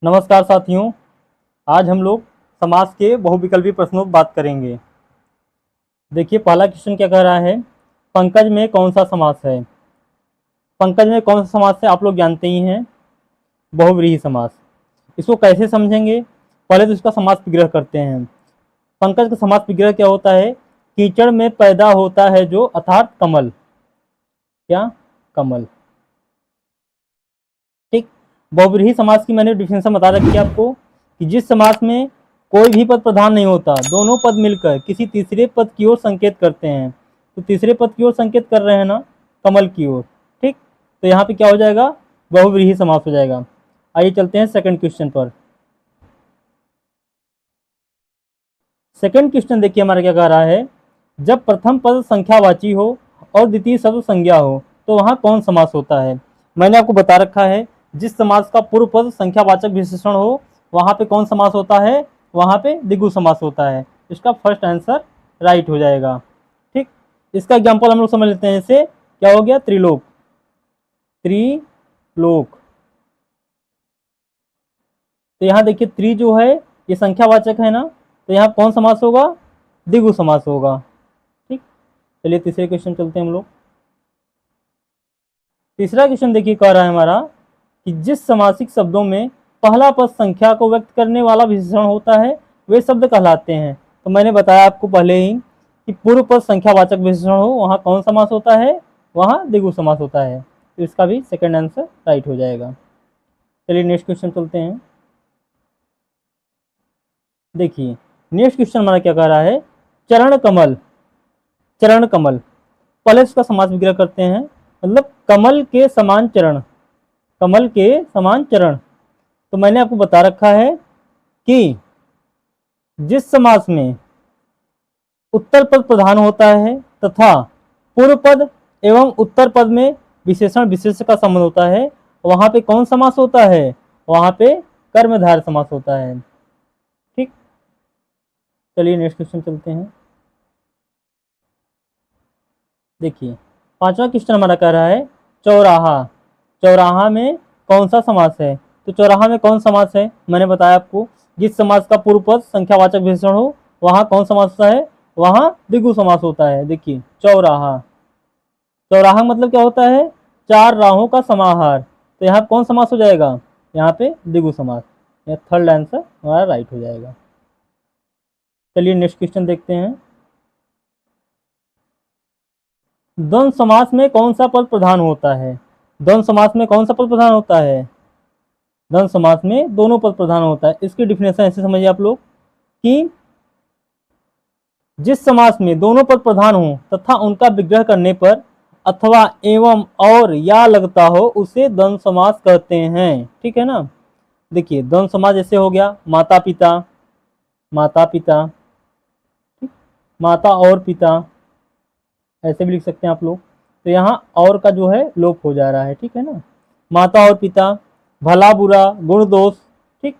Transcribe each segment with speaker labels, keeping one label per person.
Speaker 1: नमस्कार साथियों, आज हम लोग समास के बहुविकल्पी प्रश्नों पर बात करेंगे। देखिए पहला क्वेश्चन क्या कह रहा है, पंकज में कौन सा समास है। पंकज में कौन सा समास है आप लोग जानते ही हैं, बहुव्रीहि समास। इसको कैसे समझेंगे, पहले तो इसका समास विग्रह करते हैं। पंकज का समास विग्रह क्या होता है, कीचड़ में पैदा होता है जो, अर्थात कमल। क्या? कमल। ठीक। बहुव्रीहि समास की मैंने डिफिनेशन बता रखी है आपको कि जिस समास में कोई भी पद प्रधान नहीं होता, दोनों पद मिलकर किसी तीसरे पद की ओर संकेत करते हैं। तो तीसरे पद की ओर संकेत कर रहे हैं ना, कमल की ओर। ठीक, तो यहाँ पे क्या हो जाएगा, बहुव्रीहि समास हो जाएगा। आइए चलते हैं सेकंड क्वेश्चन पर। सेकंड क्वेश्चन देखिए हमारा क्या कह रहा है, जब प्रथम पद संख्यावाची हो और द्वितीय शब्द संज्ञा हो तो वहां कौन समास होता है। मैंने आपको बता रखा है, जिस समास का पूर्व पद संख्यावाचक विशेषण हो वहां पे कौन समास होता है, वहां पे द्विगु समास होता है। इसका फर्स्ट आंसर राइट हो जाएगा। ठीक, इसका एग्जाम्पल हम लोग समझ लेते हैं। जैसे क्या हो गया, त्रिलोक। त्रिलोक, तो यहाँ देखिए त्रि जो है ये संख्यावाचक है ना, तो यहाँ कौन समास होगा, द्विगु समास होगा। ठीक, चलिए तीसरे क्वेश्चन चलते हैं हम लोग। तीसरा क्वेश्चन देखिए कह रहा है हमारा कि जिस समासिक शब्दों में पहला पद संख्या को व्यक्त करने वाला विशेषण होता है वे शब्द कहलाते हैं। तो मैंने बताया आपको पहले ही कि पूर्व पद संख्यावाचक विशेषण हो वहां कौन समास होता है, वहां द्विगु समास होता है। तो इसका भी सेकंड आंसर राइट हो जाएगा। चलिए नेक्स्ट क्वेश्चन चलते हैं। देखिए नेक्स्ट क्वेश्चन हमारा क्या कह रहा है, चरण कमल। चरण कमल, पहले इसका समास विग्रह करते हैं। मतलब कमल के समान चरण, कमल के समान चरण। तो मैंने आपको बता रखा है कि जिस समास में उत्तर पद प्रधान होता है तथा पूर्व पद एवं उत्तर पद में विशेषण विशेष का संबंध होता है वहां पे कौन समास होता है, वहां पे कर्मधारय समास होता है। ठीक, चलिए नेक्स्ट क्वेश्चन चलते हैं। देखिए पांचवा क्वेश्चन हमारा कह रहा है चौराहा। चौराहा में कौन सा समास है। तो चौराहा में कौन समास है, मैंने बताया आपको, जिस समास का पूर्व पद संख्यावाचक विशेषण हो वहां कौन समास होता है, वहां द्विगु समास होता है। देखिए चौराहा, चौराहा मतलब क्या होता है, चार राहों का समाहार। तो यहाँ कौन समास हो जाएगा, यहाँ पे द्विगु समास। यह थर्ड आंसर हमारा राइट हो जाएगा। चलिए नेक्स्ट क्वेश्चन देखते हैं। द्वंद्व समास में कौन सा पद प्रधान होता है। द्वंद्व समास में कौन सा पद प्रधान होता है, द्वंद्व समास में दोनों पद प्रधान होता है। इसकी डिफिनेशन ऐसे समझिए आप लोग कि जिस समास में दोनों पद प्रधान हो तथा उनका विग्रह करने पर अथवा एवं और या लगता हो उसे द्वंद्व समास कहते हैं। ठीक है ना। देखिए द्वंद्व समास जैसे हो गया माता पिता, माता पिता, माता और पिता, ऐसे भी लिख सकते हैं आप लोग। तो यहाँ और का जो है लोप हो जा रहा है। ठीक है ना, माता और पिता, भला बुरा, गुण दोष। ठीक,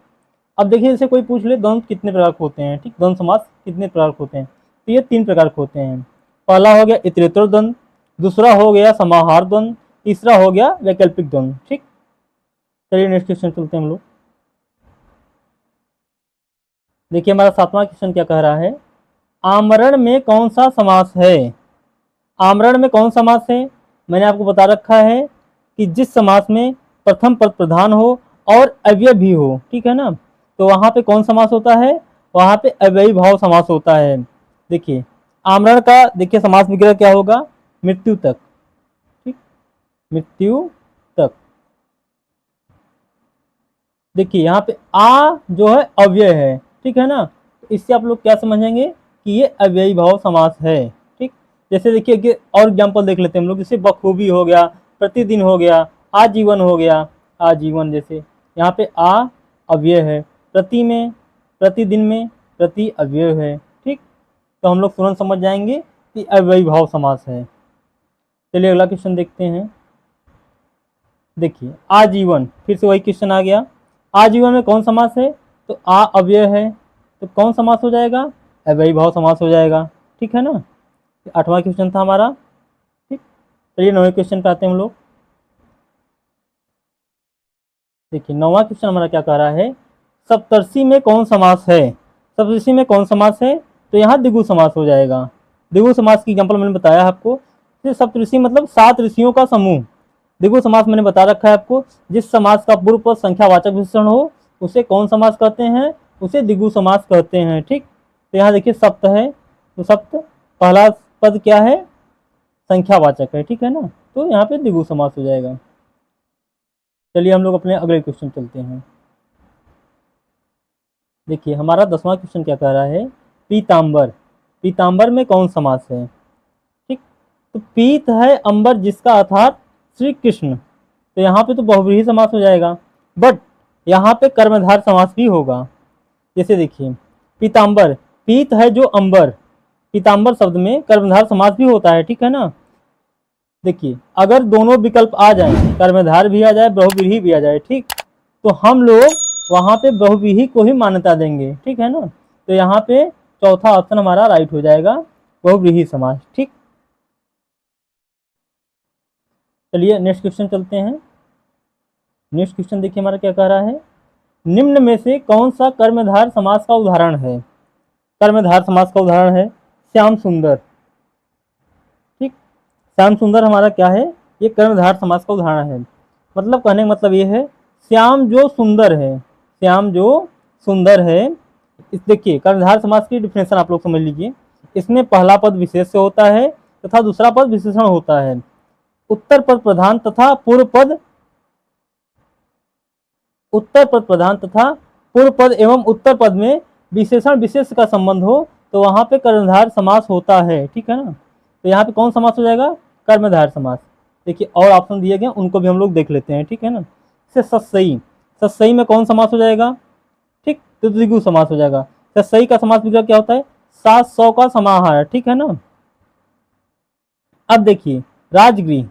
Speaker 1: अब देखिए जैसे कोई पूछ ले द्वंद्व कितने प्रकार के होते हैं। ठीक, द्वंद्व समास कितने प्रकार के होते हैं, तो ये तीन प्रकार के होते हैं। पहला हो गया इतरेतर द्वंद्व, दूसरा हो गया समाहार द्वंद्व, तीसरा हो गया वैकल्पिक द्वंद्व। ठीक, चलिए नेक्स्ट क्वेश्चन चलते हैं हम लोग। देखिए हमारा सातवां क्वेश्चन क्या कह रहा है, आमरण में कौन सा समास है। आमरण में कौन समास है, मैंने आपको बता रखा है कि जिस समास में प्रथम पद प्रधान हो और अव्यय भी हो। ठीक है ना, तो वहां पे कौन समास होता है, वहां पे अव्ययी भाव समास होता है। देखिए आमरण का देखिए समास विग्रह क्या होगा, मृत्यु तक। ठीक, मृत्यु तक। देखिए यहाँ पे आ जो है अव्यय है। ठीक है ना, तो इससे आप लोग क्या समझेंगे कि ये अव्ययी भाव समास है। ठीक, जैसे देखिए कि और एग्जांपल देख लेते हैं हम लोग, जैसे बखूबी हो गया, प्रतिदिन हो गया, आजीवन हो गया। आजीवन जैसे यहाँ पे आ अव्यय है, प्रति में, प्रतिदिन में प्रति अव्यय है। ठीक, तो हम लोग तुरंत समझ जाएंगे कि अव्ययी भाव समास है। चलिए अगला क्वेश्चन देखते हैं। देखिए आजीवन, फिर से वही क्वेश्चन आ गया, आजीवन में कौन समास है, तो आ अव्यय है, तो कौन समास हो जाएगा, अव्ययी भाव समास हो जाएगा। ठीक है ना, आठवां क्वेश्चन था हमारा। ठीक, चलिए नौवें क्वेश्चन पे आते हैं हम लोग। देखिए 9वां क्वेश्चन हमारा क्या कह रहा है, सप्तर्षि में कौन समास है। सप्तर्षि में कौन समास है, तो यहाँ द्विगु समास हो जाएगा। द्विगु समास की एग्जाम्पल मैंने बताया आपको। सप्तऋषि मतलब 7 ऋषियों का समूह। द्विगु समास मैंने बता रखा है आपको, जिस समास का पूर्व पद संख्यावाचक विशेषण हो उसे कौन समास कहते हैं, उसे द्विगु समास कहते हैं। ठीक, तो यहाँ देखिए सप्त है, तो सप्त पहला पद क्या है, संख्यावाचक है, ठीक है ना, तो यहाँ पे द्विगु समास हो जाएगा। चलिए हम लोग अपने अगले क्वेश्चन चलते हैं। देखिए हमारा 10वां क्वेश्चन क्या कह रहा है, पीतांबर। पीतांबर में कौन समास है। ठीक, तो पीत है अंबर जिसका अर्थात श्री कृष्ण, तो यहाँ पे तो बहुव्रीहि समास हो जाएगा, बट यहाँ पे कर्मधार समास भी होगा। जैसे देखिए पीतांबर, पीत है जो अंबर, पीतांबर शब्द में कर्मधार समास भी होता है, ठीक है ना। देखिए अगर दोनों विकल्प आ जाए, कर्मधार भी आ जाए बहुव्रीहि भी आ जाए, ठीक, तो हम लोग वहां पे बहुव्रीहि को ही मान्यता देंगे, ठीक है ना। तो यहाँ पे चौथा ऑप्शन हमारा राइट हो जाएगा, बहुव्रीहि समास। ठीक, चलिए नेक्स्ट क्वेश्चन चलते हैं। नेक्स्ट क्वेश्चन देखिए हमारा क्या कह रहा है, निम्न में से कौन सा कर्मधार समास का उदाहरण है। कर्मधार समास का उदाहरण है श्याम सुंदर। ठीक, श्याम सुंदर हमारा क्या है, ये कर्मधार समास का उदाहरण है। मतलब कहने का मतलब ये है, श्याम जो सुंदर है, श्याम जो सुंदर है। इस देखिए कर्मधार समास की डिफिनेशन आप लोग समझ लीजिए, इसमें पहला पद विशेष से होता है तथा दूसरा पद विशेषण होता है। उत्तर पद प्रधान तथा पूर्व पद, उत्तर पद प्रधान तथा पूर्व पद एवं उत्तर पद में विशेषण विशेष का संबंध हो तो वहां पे कर्मधार समास होता है, ठीक है ना। तो यहाँ पे कौन समास हो जाएगा, कर्मधार समास। देखिए और ऑप्शन दिए गए उनको भी हम लोग देख लेते हैं, ठीक है ना। जैसे सत्सई, सत्सई में कौन समास हो जाएगा, ठीक, तो द्विगु समास हो जाएगा। सत्सई का समास विग्रह क्या होता है, 700 का समाहार, ठीक है ना। अब देखिए राजगृह,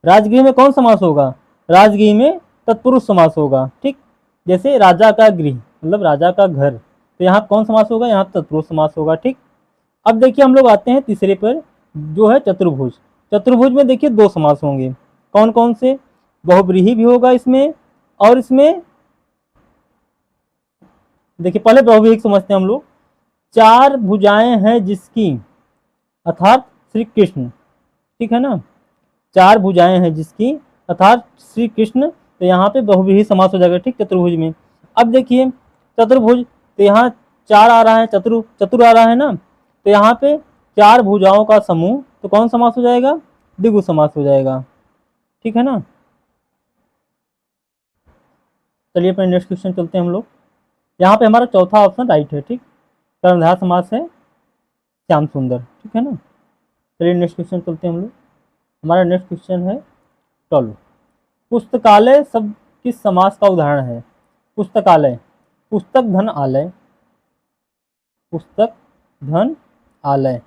Speaker 1: राजगृह में कौन समास होगा, राजगृह में तत्पुरुष समास होगा। ठीक, जैसे राजा का गृह मतलब राजा का घर, तो यहाँ कौन समास होगा, यहाँ तत्पुरुष समास होगा। ठीक, अब देखिए हम लोग आते हैं तीसरे पर, जो है चतुर्भुज। चतुर्भुज में देखिए 2 समास होंगे, कौन कौन से, बहुव्रीहि भी होगा इसमें, और इसमें देखिए पहले बहुव्रीहि समझते हैं हम लोग। 4 भुजाएं हैं जिसकी, अर्थात श्री कृष्ण, ठीक है ना, 4 भुजाएं हैं जिसकी अर्थात श्री कृष्ण, तो यहाँ पे बहुव्रीहि समास हो जाएगा। ठीक, चतुर्भुज में। अब देखिए चतुर्भुज, तो यहाँ 4 आ रहा है, चतुर आ रहा है ना, तो यहाँ पे 4 भुजाओं का समूह, तो कौन समास हो जाएगा, द्विगु समास हो जाएगा, ठीक है ना। चलिए अपने नेक्स्ट क्वेश्चन चलते हैं हम लोग। यहाँ पे हमारा चौथा ऑप्शन राइट है। ठीक, कर्मधार समास है श्याम सुंदर, ठीक है ना। चलिए नेक्स्ट क्वेश्चन चलते हैं हम लोग। हमारा नेक्स्ट क्वेश्चन है 12, पुस्तकालय शब्द किस समास का उदाहरण है। पुस्तकालय, पुस्तक धन आलय, पुस्तक धन आलय,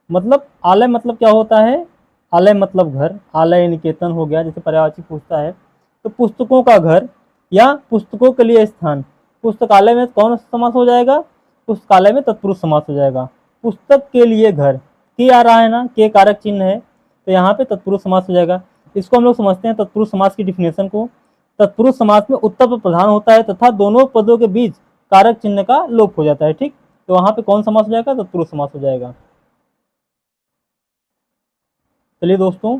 Speaker 1: मतलब आलय मतलब क्या होता है, आलय मतलब घर, आलय निकेतन हो गया, जैसे पर्यायवाची पूछता है, तो पुस्तकों का घर या पुस्तकों के लिए स्थान। पुस्तकालय में कौन समास हो जाएगा, पुस्तकालय में तत्पुरुष समास हो जाएगा। पुस्तक के लिए घर, के आ रहा है ना, के कारक चिन्ह है, तो यहाँ पे तत्पुरुष समास हो जाएगा। इसको हम लोग समझते हैं तत्पुरुष समास की डिफिनेशन को। तत्पुरुष समास में उत्तर पद प्रधान होता है तथा दोनों पदों के बीच कारक चिन्ह का लोप हो जाता है। ठीक, तो वहां पे कौन समास हो जाएगा, तत्पुरुष समास हो जाएगा। चलिए दोस्तों,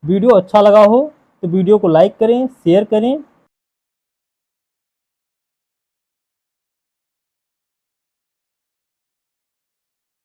Speaker 1: वीडियो अच्छा लगा हो तो वीडियो को लाइक करें, शेयर करें